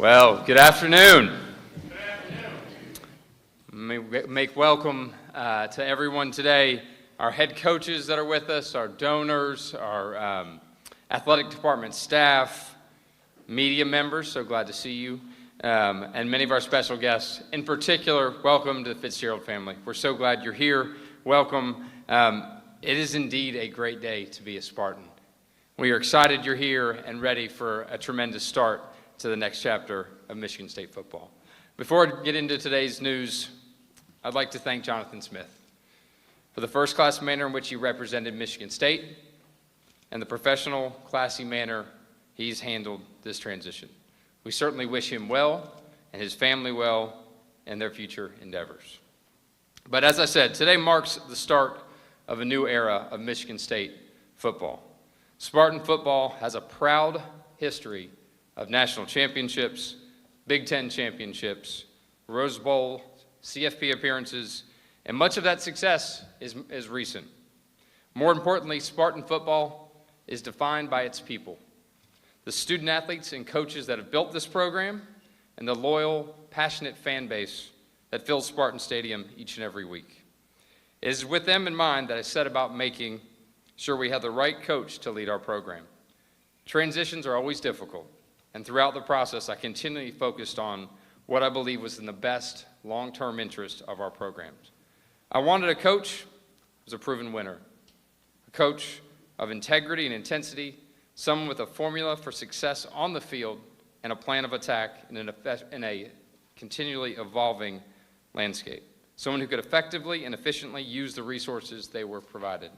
Well, good afternoon. Make welcome to everyone today, our head coaches that are with us, our donors, our athletic department staff, media members, so glad to see you, and many of our special guests. In particular, welcome to the Fitzgerald family. We're so glad you're here. Welcome. It is indeed a great day to be a Spartan. We are excited you're here and ready for a tremendous start to the next chapter of Michigan State football. Before I get into today's news, I'd like to thank Jonathan Smith for the first-class manner in which he represented Michigan State and the professional, classy manner he's handled this transition. We certainly wish him well and his family well in their future endeavors. But as I said, today marks the start of a new era of Michigan State football. Spartan football has a proud history of national championships, Big Ten championships, Rose Bowl, CFP appearances, and much of that success is recent. More importantly, Spartan football is defined by its people, the student athletes and coaches that have built this program, and the loyal, passionate fan base that fills Spartan Stadium each and every week. It is with them in mind that I set about making sure we have the right coach to lead our program. Transitions are always difficult, and throughout the process, I continually focused on what I believe was in the best long-term interest of our programs. I wanted a coach who was a proven winner, a coach of integrity and intensity, someone with a formula for success on the field and a plan of attack in a continually evolving landscape, someone who could effectively and efficiently use the resources they were provided.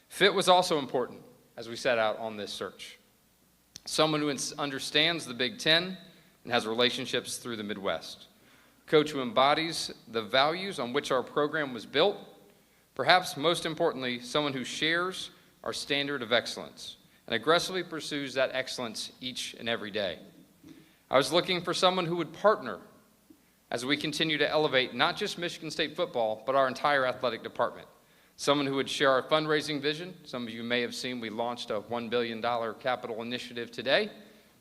Fit was also important as we set out on this search. Someone who understands the Big Ten and has relationships through the Midwest. A coach who embodies the values on which our program was built. Perhaps most importantly, someone who shares our standard of excellence and aggressively pursues that excellence each and every day. I was looking for someone who would partner as we continue to elevate not just Michigan State football, but our entire athletic department. Someone who would share our fundraising vision. Some of you may have seen we launched a $1 billion capital initiative today.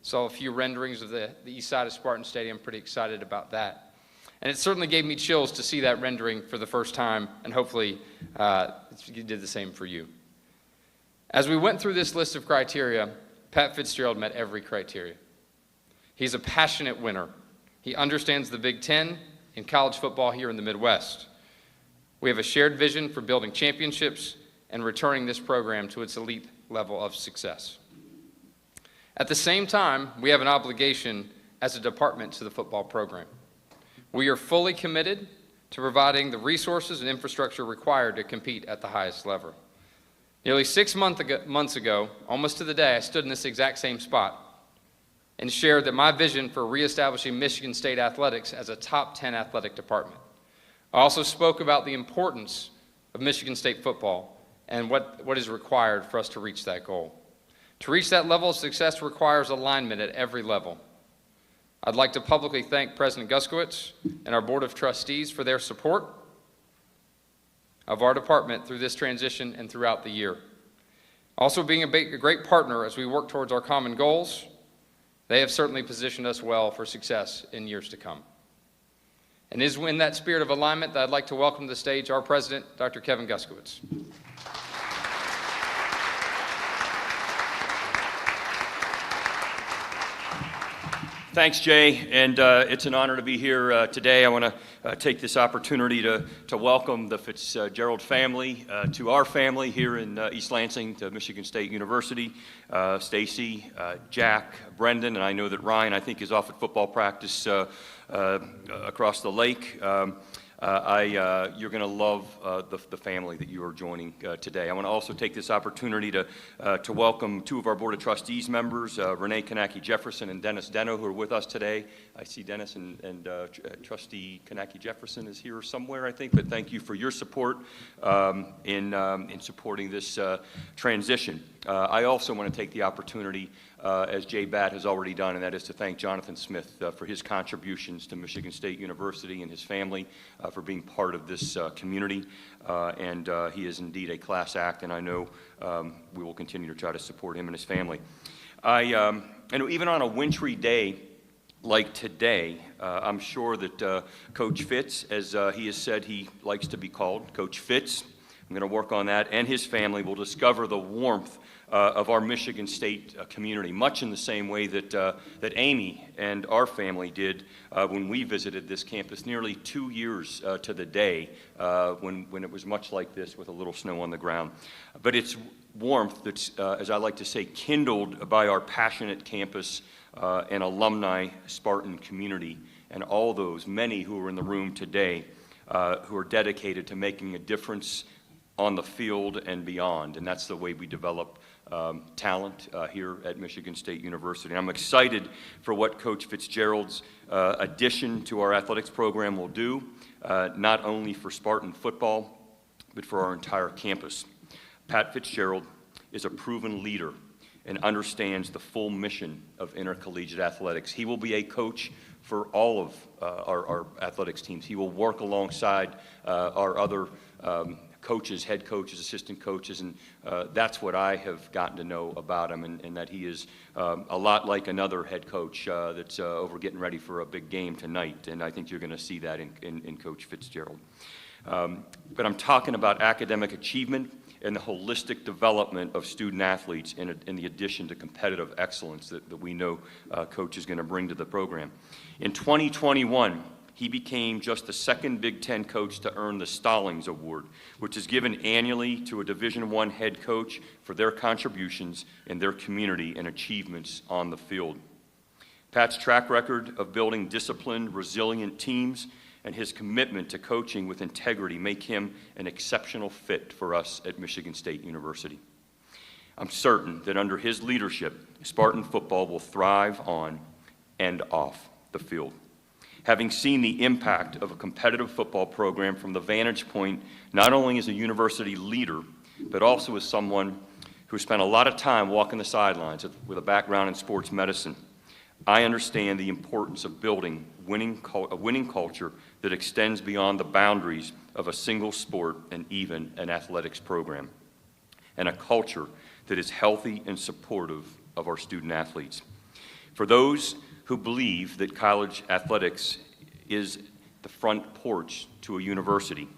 Saw a few renderings of the east side of Spartan Stadium. Pretty excited about that. And it certainly gave me chills to see that rendering for the first time, and hopefully it did the same for you. As we went through this list of criteria, Pat Fitzgerald met every criteria. He's a passionate winner. He understands the Big Ten and college football here in the Midwest. We have a shared vision for building championships and returning this program to its elite level of success. At the same time, we have an obligation as a department to the football program. We are fully committed to providing the resources and infrastructure required to compete at the highest level. Nearly 6 months ago, almost to the day, I stood in this exact same spot and shared that my vision for reestablishing Michigan State athletics as a top 10 athletic department. I also spoke about the importance of Michigan State football and what is required for us to reach that goal. To reach that level of success requires alignment at every level. I'd like to publicly thank President Guskowitz and our Board of Trustees for their support of our department through this transition and throughout the year. Also being a great partner as we work towards our common goals, they have certainly positioned us well for success in years to come. And it is in that spirit of alignment that I'd like to welcome to the stage our president, Dr. Kevin Guskowitz. Thanks, Jay, and it's an honor to be here today. I want to take this opportunity to welcome the Fitzgerald family to our family here in East Lansing, to Michigan State University. Stacy, Jack, Brendan, and I know that Ryan, I think, is off at football practice across the lake. You're going to love the family that you are joining today. I want to also take this opportunity to welcome two of our Board of Trustees members, Renee Kanaki Jefferson and Dennis Deno, who are with us today. I see Dennis and Trustee Kanaki Jefferson is here somewhere, I think, but thank you for your support in supporting this transition. I also want to take the opportunity, as Jay Batt has already done, and that is to thank Jonathan Smith for his contributions to Michigan State University and his family for being part of this community. And he is indeed a class act, and I know we will continue to try to support him and his family. And even on a wintry day, like today, I'm sure that Coach Fitz, as he has said he likes to be called, Coach Fitz, I'm going to work on that, and his family will discover the warmth of our Michigan State community, much in the same way that Amy and our family did when we visited this campus nearly 2 years to the day when it was much like this with a little snow on the ground. But it's warmth that's, as I like to say, kindled by our passionate campus and alumni Spartan community, and all those, many who are in the room today, who are dedicated to making a difference on the field and beyond. And that's the way we develop talent here at Michigan State University. And I'm excited for what Coach Fitzgerald's addition to our athletics program will do, not only for Spartan football, but for our entire campus. Pat Fitzgerald is a proven leader and understands the full mission of intercollegiate athletics. He will be a coach for all of our athletics teams. He will work alongside our other coaches, head coaches, assistant coaches, and that's what I have gotten to know about him, and that he is a lot like another head coach that's over getting ready for a big game tonight, and I think you're going to see that in Coach Fitzgerald. But I'm talking about academic achievement and the holistic development of student athletes in the addition to competitive excellence that we know Coach is going to bring to the program. In 2021, he became just the second Big Ten coach to earn the Stallings Award, which is given annually to a Division I head coach for their contributions in their community and achievements on the field. Pat's track record of building disciplined, resilient teams and his commitment to coaching with integrity make him an exceptional fit for us at Michigan State University. I'm certain that under his leadership, Spartan football will thrive on and off the field. Having seen the impact of a competitive football program from the vantage point not only as a university leader, but also as someone who spent a lot of time walking the sidelines with a background in sports medicine, I understand the importance of building a winning culture that extends beyond the boundaries of a single sport and even an athletics program, and a culture that is healthy and supportive of our student athletes. For those who believe that college athletics is the front porch to a university,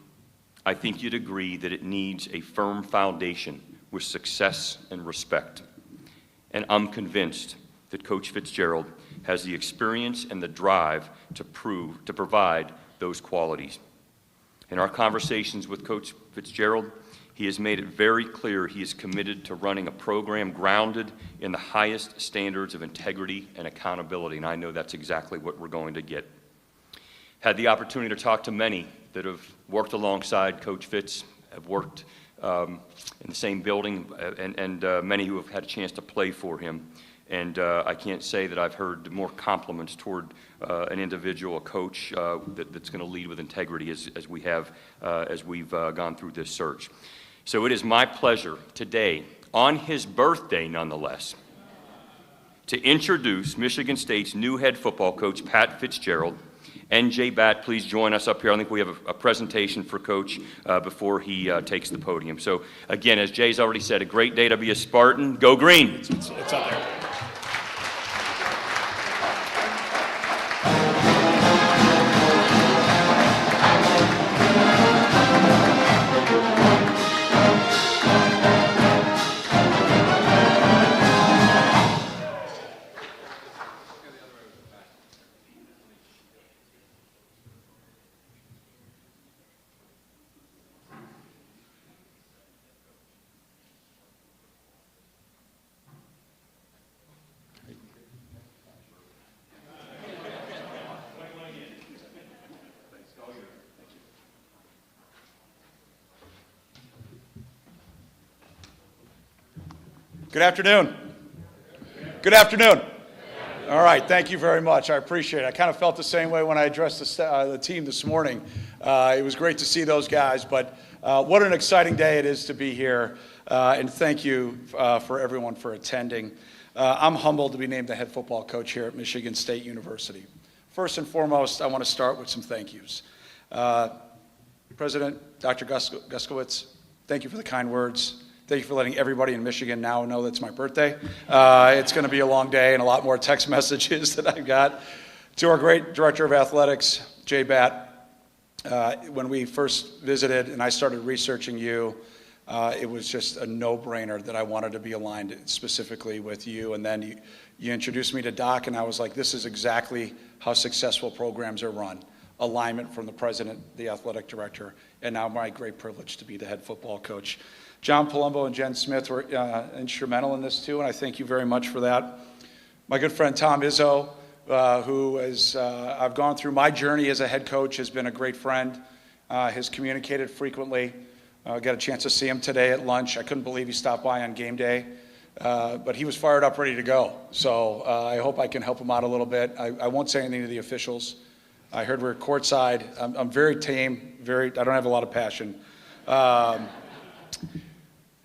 I think you'd agree that it needs a firm foundation with success and respect. And I'm convinced that Coach Fitzgerald has the experience and the drive to provide those qualities. In our conversations with Coach Fitzgerald, he has made it very clear he is committed to running a program grounded in the highest standards of integrity and accountability, and I know that's exactly what we're going to get. Had the opportunity to talk to many that have worked alongside Coach Fitz, have worked in the same building, and many who have had a chance to play for him. And I can't say that I've heard more compliments toward an individual, a coach that's going to lead with integrity as we've gone through this search. So it is my pleasure today, on his birthday nonetheless, to introduce Michigan State's new head football coach, Pat Fitzgerald. NJ Bat, please join us up here. I think we have a presentation for Coach before he takes the podium. So again, as Jay's already said, a great day to be a Spartan. Go Green! It's up there. Good afternoon. Good afternoon. All right, thank you very much. I appreciate it. I kind of felt the same way when I addressed the team this morning. It was great to see those guys, but what an exciting day it is to be here, and thank you for everyone for attending. I'm humbled to be named the head football coach here at Michigan State University. First and foremost, I want to start with some thank yous. President Dr. Guskowitz, thank you for the kind words. Thank you for letting everybody in Michigan now know that's my birthday. It's going to be a long day and a lot more text messages that I've got. To our great Director of Athletics, Jay Batt, when we first visited and I started researching you, it was just a no-brainer that I wanted to be aligned specifically with you. And then you introduced me to Doc, and I was like, this is exactly how successful programs are run. Alignment from the president, the athletic director, and now my great privilege to be the head football coach. John Palumbo and Jen Smith were instrumental in this too, and I thank you very much for that. My good friend Tom Izzo, who is, I've gone through my journey as a head coach, has been a great friend, has communicated frequently. Got a chance to see him today at lunch. I couldn't believe he stopped by on game day, but he was fired up, ready to go. So I hope I can help him out a little bit. I won't say anything to the officials. I heard we're courtside. I'm very tame, I don't have a lot of passion.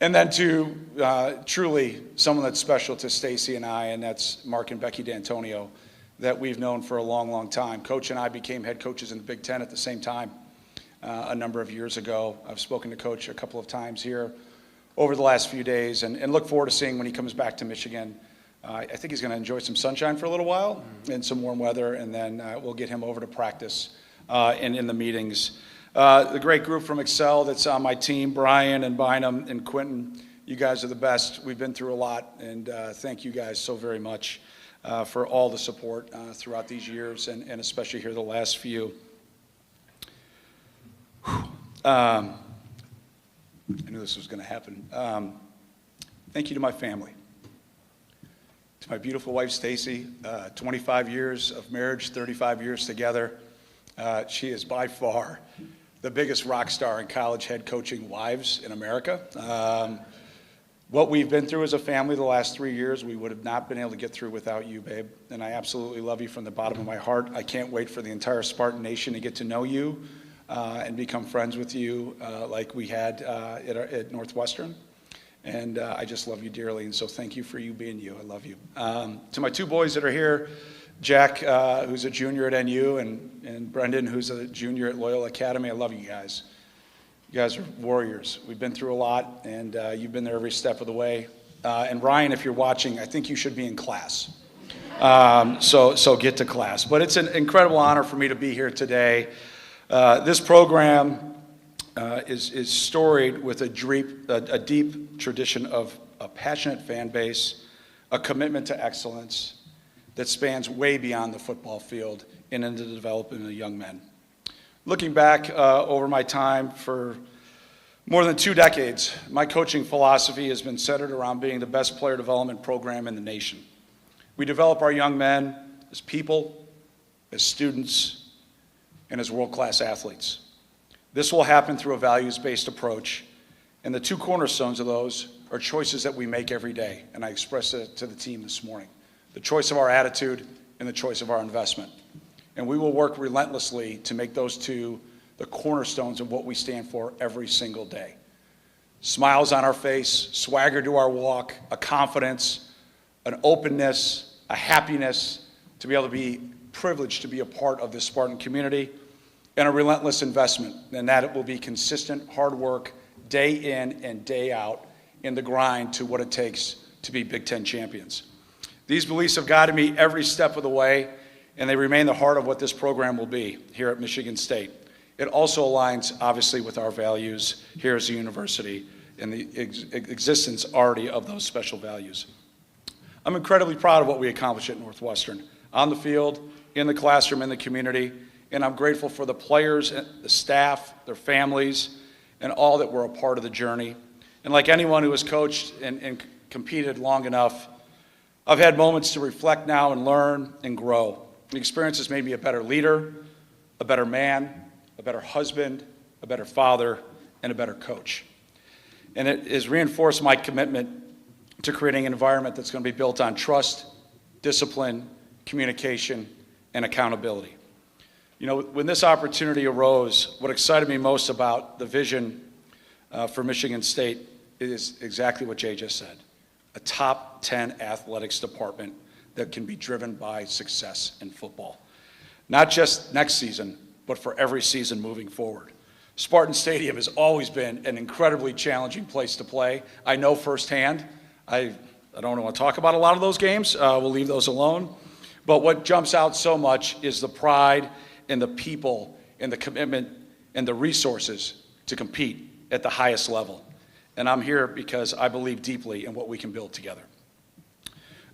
And then to truly someone that's special to Stacy and I, and that's Mark and Becky D'Antonio, that we've known for a long, long time. Coach and I became head coaches in the Big Ten at the same time a number of years ago. I've spoken to Coach a couple of times here over the last few days and look forward to seeing when he comes back to Michigan. I think he's going to enjoy some sunshine for a little while and some warm weather, and then we'll get him over to practice and in the meetings. The great group from Excel that's on my team, Brian and Bynum and Quentin, you guys are the best. We've been through a lot, and thank you guys so very much for all the support throughout these years, and especially here the last few. I knew this was going to happen. Thank you to my family. To my beautiful wife, Stacy, 25 years of marriage, 35 years together. She is by far the biggest rock star in college head coaching wives in America. What we've been through as a family the last 3 years, we would have not been able to get through without you, babe. And I absolutely love you from the bottom of my heart. I can't wait for the entire Spartan Nation to get to know you and become friends with you like we had at Northwestern. And I just love you dearly, and so thank you for you being you. I love you. To my two boys that are here, Jack, who's a junior at NU, and Brendan, who's a junior at Loyola Academy, I love you guys. You guys are warriors. We've been through a lot, and you've been there every step of the way. And Ryan, if you're watching, I think you should be in class. So get to class. But it's an incredible honor for me to be here today. This program is storied with a deep tradition of a passionate fan base, a commitment to excellence that spans way beyond the football field and into the development of young men. Looking back over my time for more than 2 decades, my coaching philosophy has been centered around being the best player development program in the nation. We develop our young men as people, as students, and as world-class athletes. This will happen through a values-based approach, and the 2 cornerstones of those are choices that we make every day, and I expressed it to the team this morning. The choice of our attitude and the choice of our investment. And we will work relentlessly to make those 2 the cornerstones of what we stand for every single day. Smiles on our face, swagger to our walk, a confidence, an openness, a happiness to be able to be privileged to be a part of this Spartan community, and a relentless investment, and that it will be consistent hard work day in and day out in the grind to what it takes to be Big Ten champions. These beliefs have guided me every step of the way, and they remain the heart of what this program will be here at Michigan State. It also aligns, obviously, with our values here as a university and the existence already of those special values. I'm incredibly proud of what we accomplished at Northwestern, on the field, in the classroom, in the community, and I'm grateful for the players, the staff, their families, and all that were a part of the journey. And like anyone who has coached and competed long enough, I've had moments to reflect now and learn and grow. The experience has made me a better leader, a better man, a better husband, a better father, and a better coach. And it has reinforced my commitment to creating an environment that's going to be built on trust, discipline, communication, and accountability. You know, when this opportunity arose, what excited me most about the vision for Michigan State is exactly what Jay just said. A top 10 athletics department that can be driven by success in football. Not just next season, but for every season moving forward. Spartan Stadium has always been an incredibly challenging place to play. I know firsthand. I don't want to talk about a lot of those games. We'll leave those alone. But what jumps out so much is the pride and the people and the commitment and the resources to compete at the highest level. And I'm here because I believe deeply in what we can build together.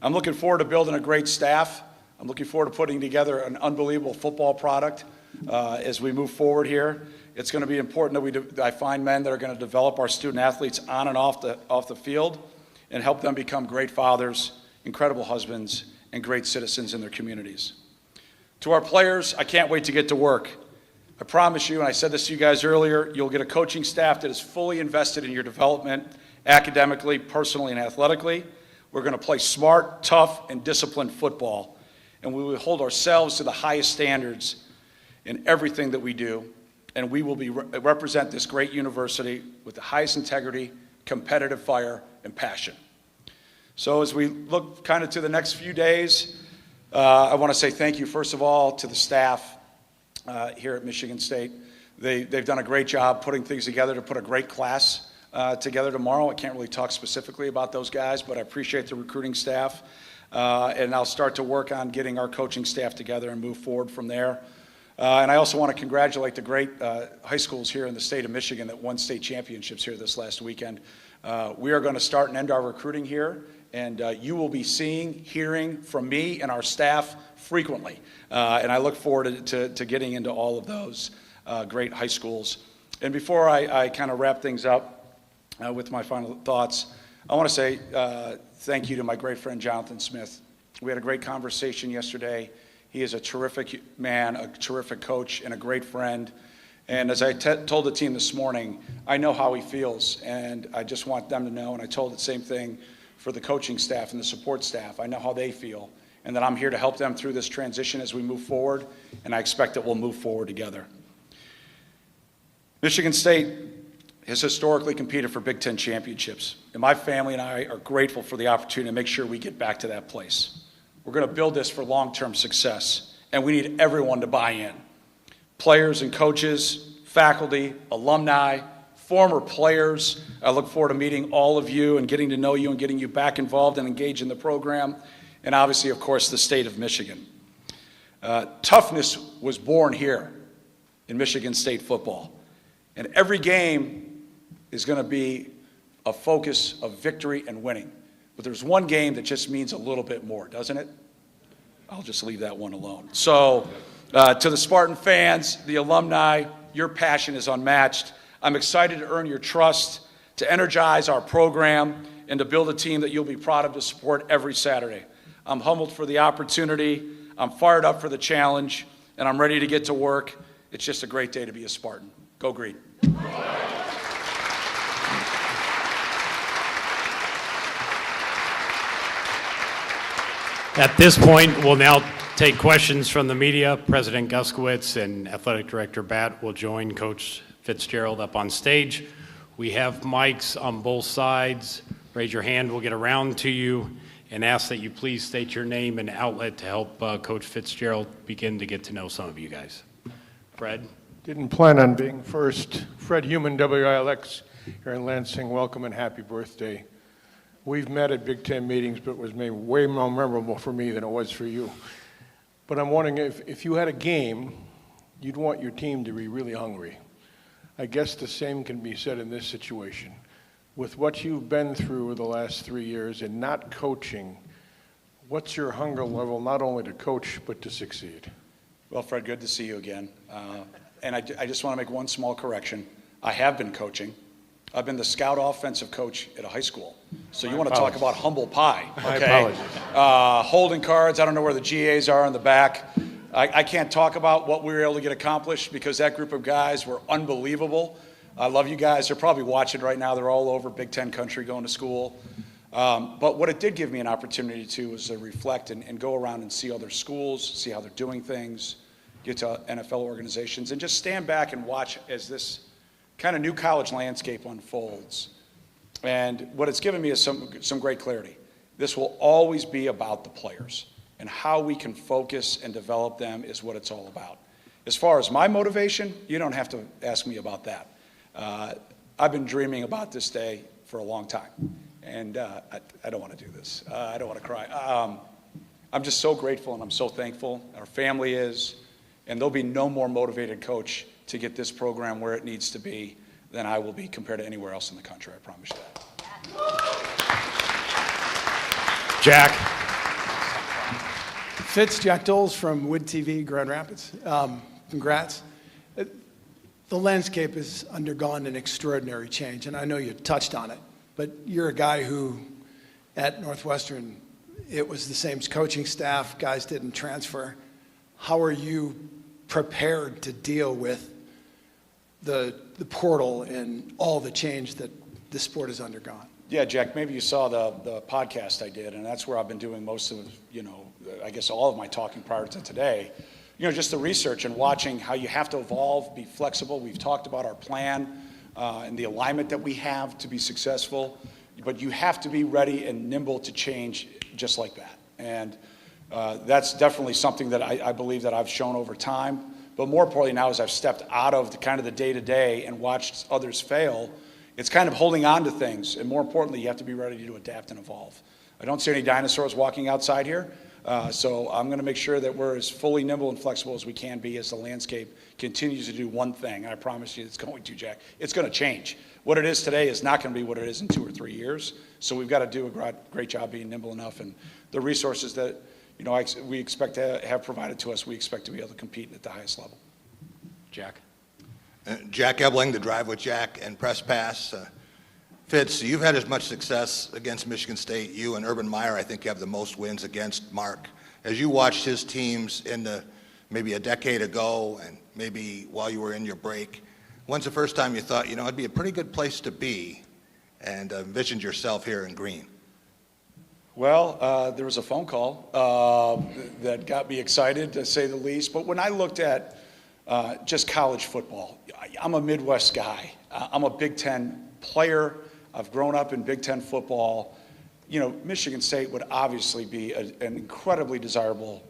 I'm looking forward to building a great staff. I'm looking forward to putting together an unbelievable football product as we move forward here. It's going to be important that I find men that are going to develop our student athletes on and off the field and help them become great fathers, incredible husbands, and great citizens in their communities. To our players, I can't wait to get to work. I promise you, and I said this to you guys earlier, you'll get a coaching staff that is fully invested in your development, academically, personally, and athletically. We're going to play smart, tough, and disciplined football, and we will hold ourselves to the highest standards in everything that we do, and we will represent this great university with the highest integrity, competitive fire, and passion. So as we look kind of to the next few days, I want to say thank you, first of all, to the staff here at Michigan State. They've done a great job putting things together to put a great class together tomorrow. I can't really talk specifically about those guys, but I appreciate the recruiting staff. And I'll start to work on getting our coaching staff together and move forward from there. And I also want to congratulate the great high schools here in the state of Michigan that won state championships here this last weekend. We are going to start and end our recruiting here, and you will be seeing, hearing from me and our staff frequently. And I look forward to getting into all of those great high schools. And before I kind of wrap things up with my final thoughts, I want to say thank you to my great friend Jonathan Smith. We had a great conversation yesterday. He is a terrific man, a terrific coach, and a great friend. And as I told the team this morning, I know how he feels, and I just want them to know, and I told the same thing for the coaching staff and the support staff. I know how they feel, and that I'm here to help them through this transition as we move forward, and I expect that we'll move forward together. Michigan State has historically competed for Big Ten championships, and my family and I are grateful for the opportunity to make sure we get back to that place. We're going to build this for long-term success, and we need everyone to buy in. Players and coaches, faculty, alumni, former players. I look forward to meeting all of you and getting to know you and getting you back involved and engaged in the program. And obviously, of course, the state of Michigan. Toughness was born here in Michigan State football. And every game is going to be a focus of victory and winning. But there's one game that just means a little bit more, doesn't it? I'll just leave that one alone. So to the Spartan fans, the alumni, your passion is unmatched. I'm excited to earn your trust, to energize our program, and to build a team that you'll be proud of to support every Saturday. I'm humbled for the opportunity. I'm fired up for the challenge, and I'm ready to get to work. It's just a great day to be a Spartan. Go Green. At this point, we'll now take questions from the media. President Guskowitz and Athletic Director Batt will join Coach Fitzgerald up on stage. We have mics on both sides. Raise your hand, we'll get around to you, and ask that you please state your name and outlet to help Coach Fitzgerald begin to get to know some of you guys. Fred? Didn't plan on being first. Fred Human, WILX, here in Lansing. Welcome and happy birthday. We've met at Big Ten meetings, but it was maybe way more memorable for me than it was for you. But I'm wondering if you had a game, you'd want your team to be really hungry. I guess the same can be said in this situation. With what you've been through the last 3 years and not coaching, what's your hunger level not only to coach but to succeed? Well, Fred, good to see you again. And I just want to make one small correction. I have been coaching. I've been the scout offensive coach at a high school. So you want to talk about humble pie, My okay? apologies. Holding cards, I don't know where the GAs are in the back. I can't talk about what we were able to get accomplished because that group of guys were unbelievable. I love you guys. They're probably watching right now. They're all over Big Ten country going to school. But what it did give me an opportunity to was to reflect and go around and see other schools, see how they're doing things, get to NFL organizations, and just stand back and watch as this kind of new college landscape unfolds. And what it's given me is some great clarity. This will always be about the players, and how we can focus and develop them is what it's all about. As far as my motivation, you don't have to ask me about that. I've been dreaming about this day for a long time, and I don't want to do this. I don't want to cry. I'm just so grateful and I'm so thankful. Our family is, and there'll be no more motivated coach to get this program where it needs to be than I will be compared to anywhere else in the country, I promise you that. Jack. Fitz, Jack Doles from Wood TV, Grand Rapids. Congrats. The landscape has undergone an extraordinary change, and I know you touched on it, but you're a guy who, at Northwestern, it was the same coaching staff, guys didn't transfer. How are you prepared to deal with the portal and all the change that the sport has undergone? Yeah, Jack, maybe you saw the podcast I did, and that's where I've been doing most of, I guess all of my talking prior to today. Just the research and watching how you have to evolve, be flexible. We've talked about our plan and the alignment that we have to be successful, but you have to be ready and nimble to change just like that. And that's definitely something that I believe that I've shown over time. But more importantly now, as I've stepped out of the day-to-day and watched others fail, it's kind of holding on to things. And more importantly, you have to be ready to adapt and evolve. I don't see any dinosaurs walking outside here. So I'm going to make sure that we're as fully nimble and flexible as we can be as the landscape continues to do one thing. And I promise you it's going to, Jack. It's going to change. What it is today is not going to be what it is in 2 or 3 years. So we've got to do a great job being nimble enough. And the resources that we expect to have provided to us, we expect to be able to compete at the highest level. Jack. Jack Ebling, The Drive with Jack, and Press Pass. Fitz, you've had as much success against Michigan State. You and Urban Meyer, I think, have the most wins against Mark. As you watched his teams maybe a decade ago and maybe while you were in your break, when's the first time you thought, it'd be a pretty good place to be and envisioned yourself here in green? Well, there was a phone call that got me excited, to say the least. But when I looked at just college football, I'm a Midwest guy. I'm a Big Ten player. I've grown up in Big Ten football. Michigan State would obviously be an incredibly desirable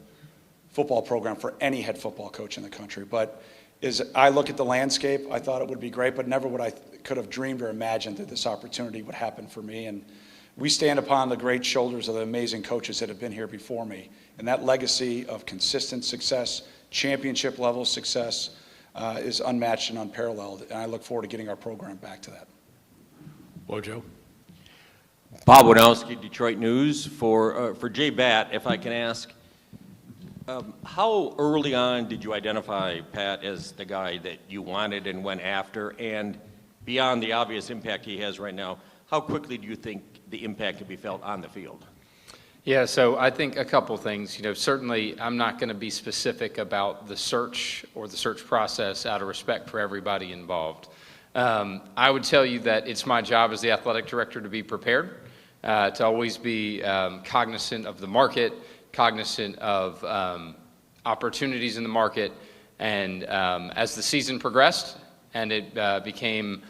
football program for any head football coach in the country. But as I look at the landscape, I thought it would be great, but never would I could have dreamed or imagined that this opportunity would happen for me. And we stand upon the great shoulders of the amazing coaches that have been here before me. And that legacy of consistent success, championship level success, is unmatched and unparalleled. And I look forward to getting our program back to that. Wojo. Bob Wodowski, Detroit News. For Jay Batt, if I can ask, how early on did you identify Pat as the guy that you wanted and went after? And beyond the obvious impact he has right now, how quickly do you think the impact can be felt on the field? Yeah, so I think a couple things. Certainly I'm not going to be specific about the search or the search process out of respect for everybody involved. I would tell you that it's my job as the athletic director to be prepared, to always be cognizant of the market, cognizant of opportunities in the market, and as the season progressed and it became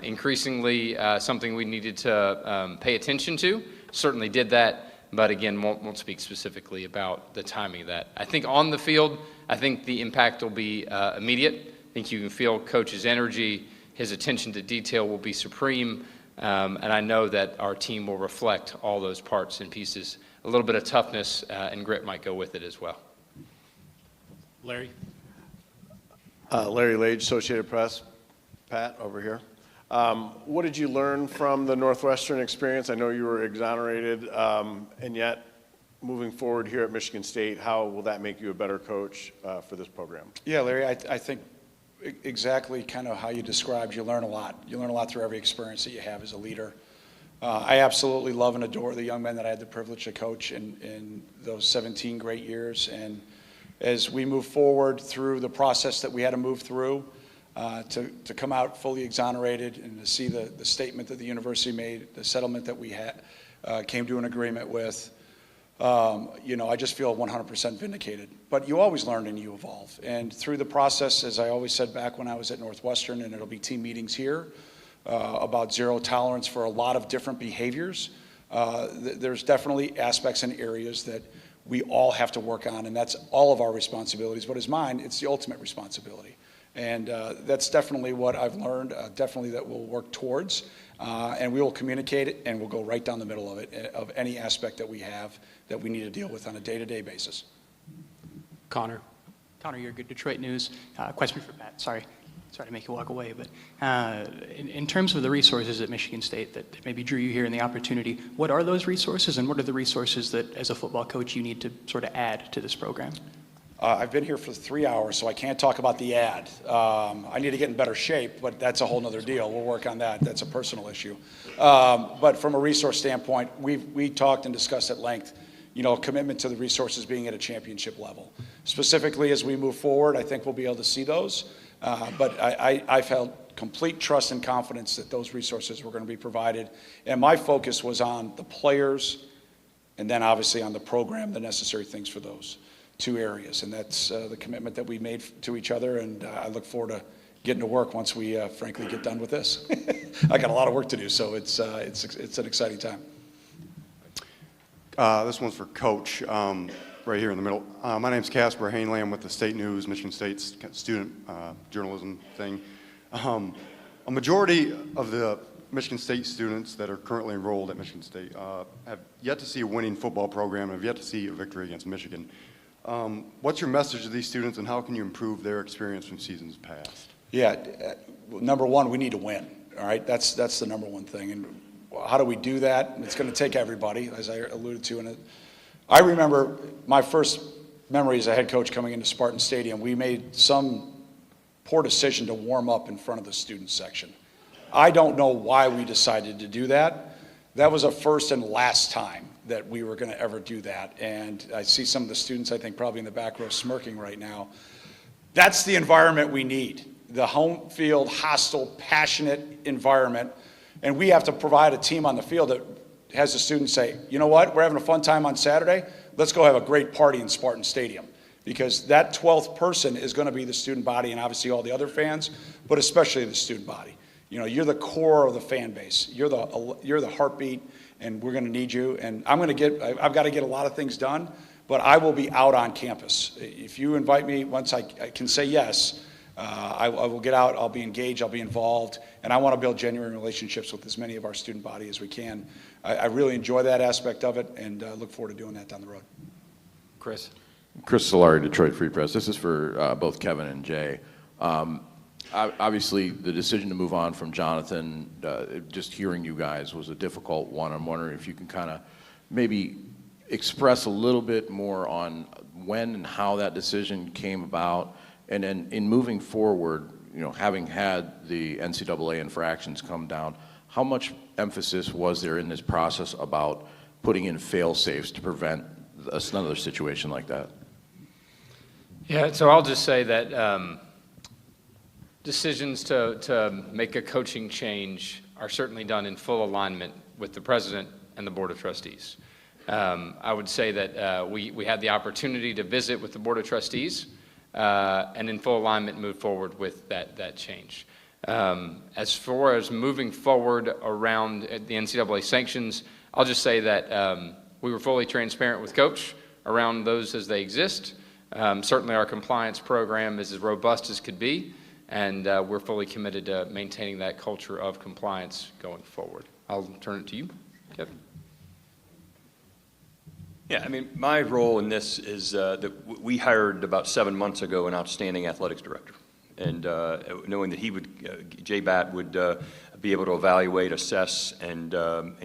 increasingly something we needed to pay attention to, certainly did that, but again, won't speak specifically about the timing of that. I think on the field, I think the impact will be immediate. I think you can feel Coach's energy. His attention to detail will be supreme, and I know that our team will reflect all those parts and pieces. A little bit of toughness and grit might go with it as well. Larry. Larry Lage, Associated Press. Pat, over here. What did you learn from the Northwestern experience? I know you were exonerated, and yet moving forward here at Michigan State, how will that make you a better coach for this program? Yeah, Larry, I think exactly kind of how you described. You learn a lot. You learn a lot through every experience that you have as a leader. I absolutely love and adore the young men that I had the privilege to coach in those 17 great years. And as we move forward through the process that we had to move through, to come out fully exonerated and to see the statement that the university made, the settlement that we had, came to an agreement with, I just feel 100% vindicated. But you always learn and you evolve. And through the process, as I always said back when I was at Northwestern, and it'll be team meetings here, about zero tolerance for a lot of different behaviors, there's definitely aspects and areas that we all have to work on, and that's all of our responsibilities. But as mine, it's the ultimate responsibility. And that's definitely what I've learned, definitely that we'll work towards. And we will communicate it, and we'll go right down the middle of it, of any aspect that we have that we need to deal with on a day-to-day basis. Connor. Connor, you're good. Detroit News. Question for Pat. Sorry to make you walk away, but in terms of the resources at Michigan State that maybe drew you here and the opportunity, what are those resources, and what are the resources that, as a football coach, you need to sort of add to this program? I've been here for 3 hours, so I can't talk about the ad. I need to get in better shape, but that's a whole nother deal. We'll work on that. That's a personal issue. But from a resource standpoint, we talked and discussed at length, commitment to the resources being at a championship level. Specifically, as we move forward, I think we'll be able to see those. But I felt complete trust and confidence that those resources were going to be provided. And my focus was on the players and then obviously on the program, the necessary things for those 2 areas. And that's the commitment that we made to each other. And I look forward to getting to work once we frankly get done with this. I got a lot of work to do, so it's an exciting time. This one's for Coach, right here in the middle. My name's Casper Hanley. I'm with the State News, Michigan State's student journalism thing. A majority of the Michigan State students that are currently enrolled at Michigan State have yet to see a winning football program and have yet to see a victory against Michigan. What's your message to these students, and how can you improve their experience from seasons past? Yeah, number one, we need to win. All right, that's the number one thing. And how do we do that? It's going to take everybody, as I alluded to. And I remember my first memory as a head coach coming into Spartan Stadium. We made some poor decision to warm up in front of the student section. I don't know why we decided to do that. That was a first and last time that we were going to ever do that. And I see some of the students, I think, probably in the back row smirking right now. That's the environment we need. The home field, hostile, passionate environment. And we have to provide a team on the field that has the students say, you know what, we're having a fun time on Saturday. Let's go have a great party in Spartan Stadium. Because that 12th person is going to be the student body and obviously all the other fans, but especially the student body. You're the core of the fan base. You're the heartbeat, and we're going to need you. And I've got to get a lot of things done, but I will be out on campus. If you invite me, once I can say yes, I will get out, I'll be engaged, I'll be involved, and I want to build genuine relationships with as many of our student body as we can. I really enjoy that aspect of it, and look forward to doing that down the road. Chris. Chris Solari, Detroit Free Press. This is for both Kevin and Jay. Obviously, the decision to move on from Jonathan, just hearing you guys, was a difficult one. I'm wondering if you can kind of maybe express a little bit more on when and how that decision came about. And then in moving forward, having had the NCAA infractions come down, how much emphasis was there in this process about putting in fail-safes to prevent another situation like that? Yeah, so I'll just say that decisions to make a coaching change are certainly done in full alignment with the president and the Board of Trustees. I would say that we had the opportunity to visit with the Board of Trustees and in full alignment move forward with that change. As far as moving forward around the NCAA sanctions, I'll just say that we were fully transparent with Coach around those as they exist. Certainly our compliance program is as robust as could be, and we're fully committed to maintaining that culture of compliance going forward. I'll turn it to you, Kevin. Yeah, I mean, my role in this is that we hired about 7 months ago an outstanding athletics director. And knowing that Jay Batt would be able to evaluate, assess, and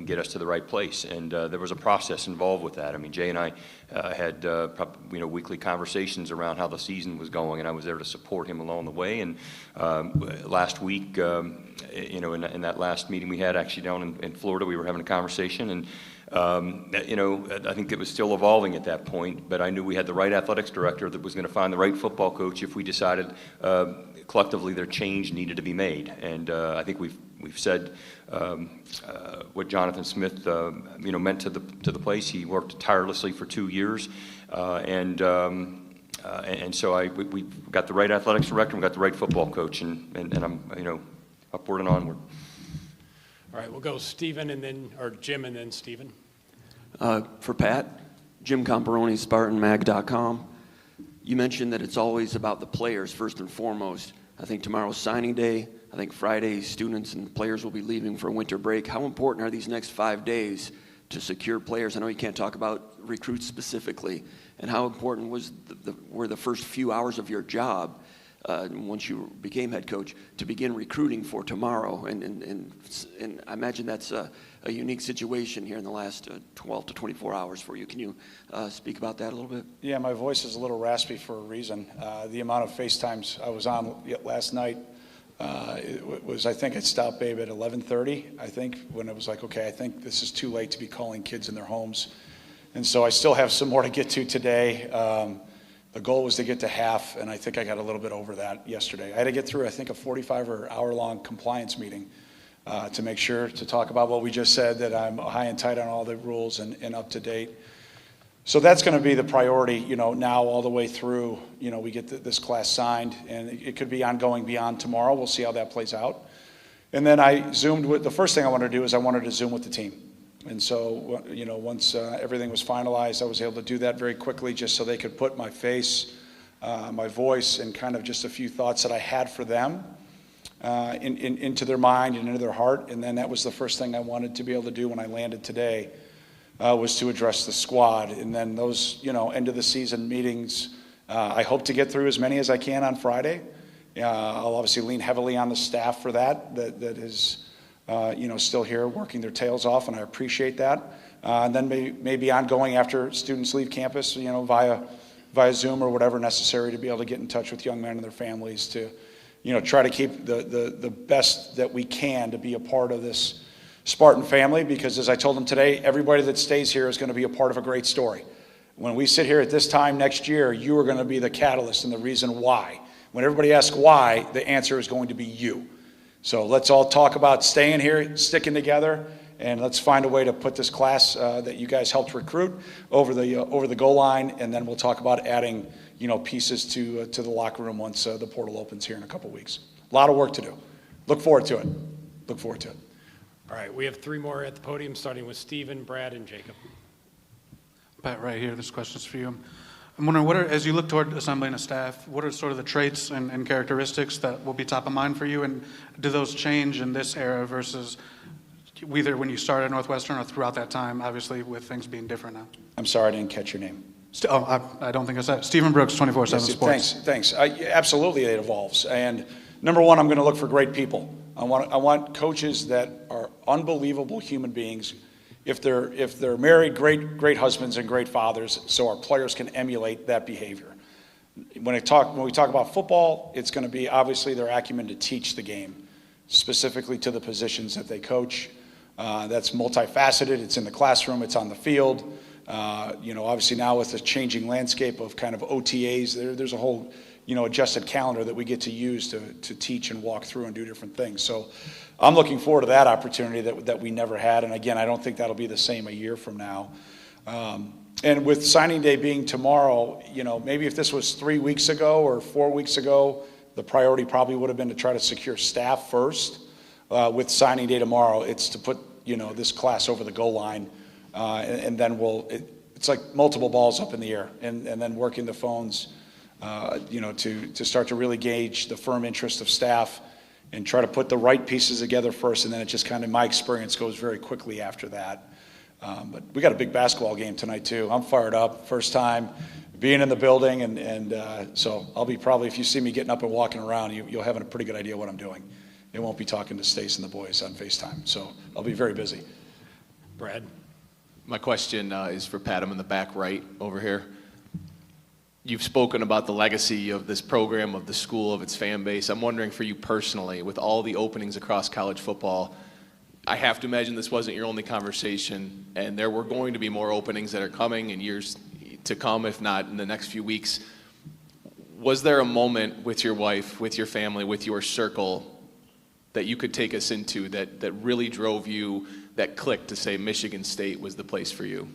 get us to the right place. And there was a process involved with that. I mean, Jay and I had weekly conversations around how the season was going, and I was there to support him along the way. And last week, in that last meeting we had actually down in Florida, we were having a conversation, and I think it was still evolving at that point, but I knew we had the right athletics director that was going to find the right football coach if we decided collectively their change needed to be made. And I think we've said what Jonathan Smith meant to the place. He worked tirelessly for 2 years, and so we've got the right athletics director, we've got the right football coach, and I'm upward and onward. All right, we'll go Stephen or Jim and then Stephen. For Pat, Jim Comparoni, SpartanMag.com. You mentioned that it's always about the players first and foremost. I think tomorrow's signing day. I think Friday, students and players will be leaving for winter break. How important are these next 5 days to secure players? I know you can't talk about recruits specifically. And how important were the first few hours of your job once you became head coach to begin recruiting for tomorrow? And I imagine that's a unique situation here in the last 12 to 24 hours for you. Can you speak about that a little bit? Yeah, my voice is a little raspy for a reason. The amount of FaceTimes I was on last night, it was, I think I stopped Babe at 11:30, I think, when it was like, okay, I think this is too late to be calling kids in their homes. And so I still have some more to get to today. The goal was to get to half, and I think I got a little bit over that yesterday. I had to get through, I think, a 45 or hour-long compliance meeting to make sure to talk about what we just said, that I'm high and tight on all the rules and up to date. So that's going to be the priority, now all the way through, we get this class signed, and it could be ongoing beyond tomorrow. We'll see how that plays out. And then I Zoomed with, the first thing I wanted to do is I wanted to Zoom with the team. And so, once everything was finalized, I was able to do that very quickly just so they could put my face, my voice, and kind of just a few thoughts that I had for them into their mind and into their heart. And then that was the first thing I wanted to be able to do when I landed today, was to address the squad. And then those, end of the season meetings, I hope to get through as many as I can on Friday. I'll obviously lean heavily on the staff for that is still here working their tails off, and I appreciate that. And then maybe ongoing after students leave campus, via Zoom or whatever necessary to be able to get in touch with young men and their families to, try to keep the best that we can to be a part of this Spartan family, because as I told them today, everybody that stays here is going to be a part of a great story. When we sit here at this time next year, you are going to be the catalyst and the reason why. When everybody asks why, the answer is going to be you. So let's all talk about staying here, sticking together, and let's find a way to put this class that you guys helped recruit over the goal line, and then we'll talk about adding, pieces to the locker room once the portal opens here in a couple weeks. A lot of work to do. Look forward to it. Look forward to it. All right, we have three more at the podium, starting with Stephen, Brad, and Jacob. Pat, right here. This question's for you. I'm wondering, as you look toward assembling a staff, what are sort of the traits and characteristics that will be top of mind for you, and do those change in this era versus either when you started at Northwestern or throughout that time, obviously with things being different now? I'm sorry, I didn't catch your name. I don't think I said it. Stephen Brooks, 24/7 Sports. Thanks. Absolutely, it evolves. And number one, I'm going to look for great people. I want coaches that are unbelievable human beings. If they're married, great husbands and great fathers, so our players can emulate that behavior. When we talk about football, it's going to be obviously their acumen to teach the game, specifically to the positions that they coach. That's multifaceted. It's in the classroom. It's on the field. Obviously now with the changing landscape of kind of OTAs, there's a whole adjusted calendar that we get to use to teach and walk through and do different things. So I'm looking forward to that opportunity that we never had. And again, I don't think that'll be the same a year from now. And with signing day being tomorrow, maybe if this was 3 weeks ago or 4 weeks ago, the priority probably would have been to try to secure staff first. With signing day tomorrow, it's to put, this class over the goal line. And then it's like multiple balls up in the air and then working the phones, to start to really gauge the firm interest of staff and try to put the right pieces together first, and then it just kind of, my experience goes very quickly after that. But we got a big basketball game tonight too. I'm fired up, first time being in the building, and so I'll be probably, if you see me getting up and walking around, you'll have a pretty good idea what I'm doing. It won't be talking to Stace and the boys on FaceTime, so I'll be very busy. Brad? My question is for Pat. I'm in the back right over here. You've spoken about the legacy of this program, of the school, of its fan base. I'm wondering for you personally, with all the openings across college football, I have to imagine this wasn't your only conversation, and there were going to be more openings that are coming in years to come, if not in the next few weeks. Was there a moment with your wife, with your family, with your circle that you could take us into that really drove you, that clicked to say Michigan State was the place for you?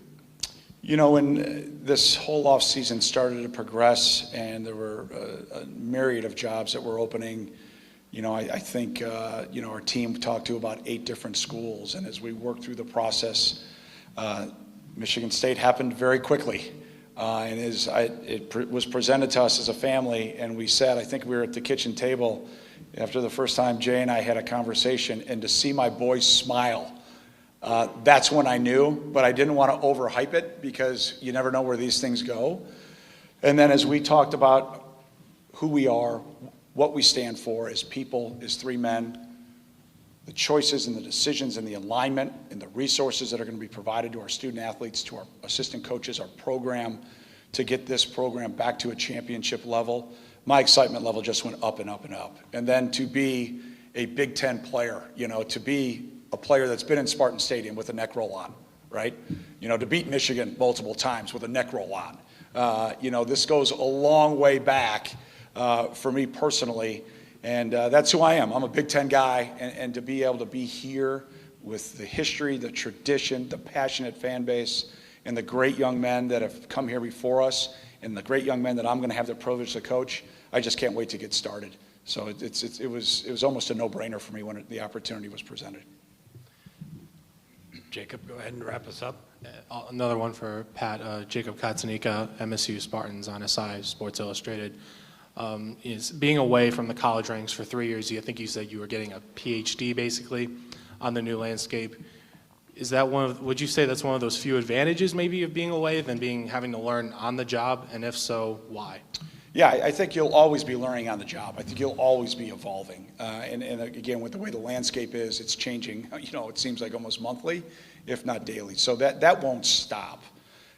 When this whole off season started to progress and there were a myriad of jobs that were opening, I think, our team talked to about 8 different schools. And as we worked through the process, Michigan State happened very quickly. And was presented to us as a family, and we sat, I think we were at the kitchen table after the first time Jay and I had a conversation, and to see my boys smile, that's when I knew, but I didn't want to overhype it because you never know where these things go. And then as we talked about who we are, what we stand for as people, as three men, the choices and the decisions and the alignment and the resources that are going to be provided to our student athletes, to our assistant coaches, our program, to get this program back to a championship level, my excitement level just went up and up and up. And then to be a Big Ten player, to be a player that's been in Spartan Stadium with a neck roll on, right? To beat Michigan multiple times with a neck roll on. This goes a long way back for me personally. And that's who I am. I'm a Big Ten guy, and to be able to be here with the history, the tradition, the passionate fan base, and the great young men that have come here before us, and the great young men that I'm going to have the privilege to coach, I just can't wait to get started. So it was almost a no-brainer for me when the opportunity was presented. Jacob, go ahead and wrap us up. Another one for Pat. Jacob Katzanika, MSU Spartans on SI, Sports Illustrated. Is being away from the college ranks for 3 years, I think you said you were getting a PhD basically on the new landscape. Would you say that's one of those few advantages maybe of being away than having to learn on the job? And if so, why? Yeah, I think you'll always be learning on the job. I think you'll always be evolving. And again, with the way the landscape is, it's changing, it seems like almost monthly, if not daily. So that won't stop.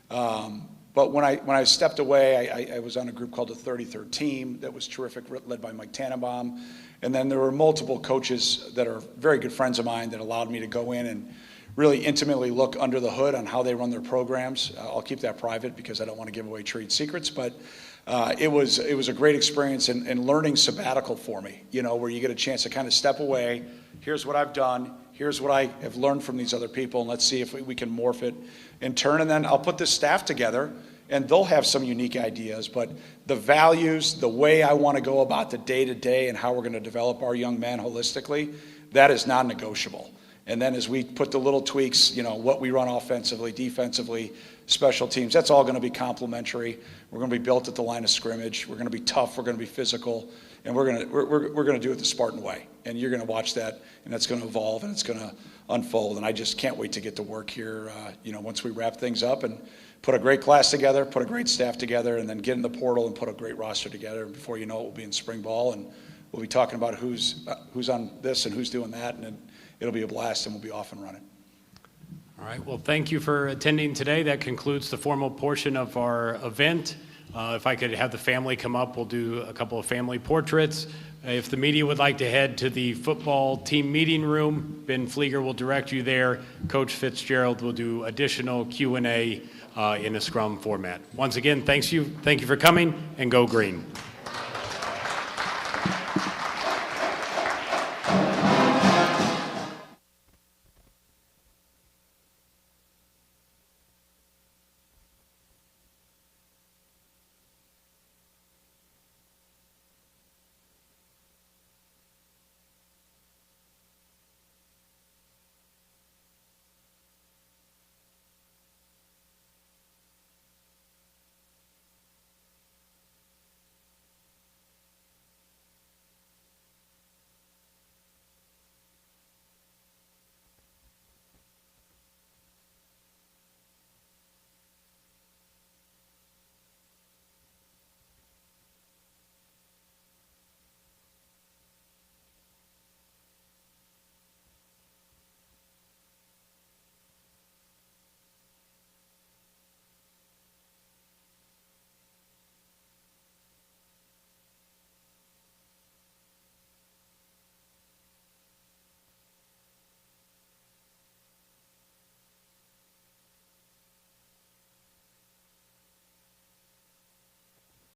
But when I stepped away, I was on a group called the 33rd Team that was terrific, led by Mike Tannenbaum. And then there were multiple coaches that are very good friends of mine that allowed me to go in and really intimately look under the hood on how they run their programs. I'll keep that private because I don't want to give away trade secrets. But it was a great experience and learning sabbatical for me, where you get a chance to kind of step away. Here's what I've done. Here's what I have learned from these other people, and let's see if we can morph it in turn. And then I'll put this staff together, and they'll have some unique ideas. But the values, the way I want to go about the day-to-day and how we're going to develop our young men holistically, that is non-negotiable. And then as we put the little tweaks, what we run offensively, defensively, special teams, that's all going to be complementary. We're going to be built at the line of scrimmage. We're going to be tough. We're going to be physical. And we're going to do it the Spartan way. And you're going to watch that, and that's going to evolve, and it's going to unfold. And I just can't wait to get to work here, once we wrap things up and put a great class together, put a great staff together, and then get in the portal and put a great roster together. And before you know it, we'll be in spring ball, and we'll be talking about who's on this and who's doing that, and it'll be a blast, and we'll be off and running. All right, well, thank you for attending today. That concludes the formal portion of our event. If I could have the family come up, we'll do a couple of family portraits. If the media would like to head to the football team meeting room, Ben Flieger will direct you there. Coach Fitzgerald will do additional Q&A in a scrum format. Once again, thank you for coming, and go green.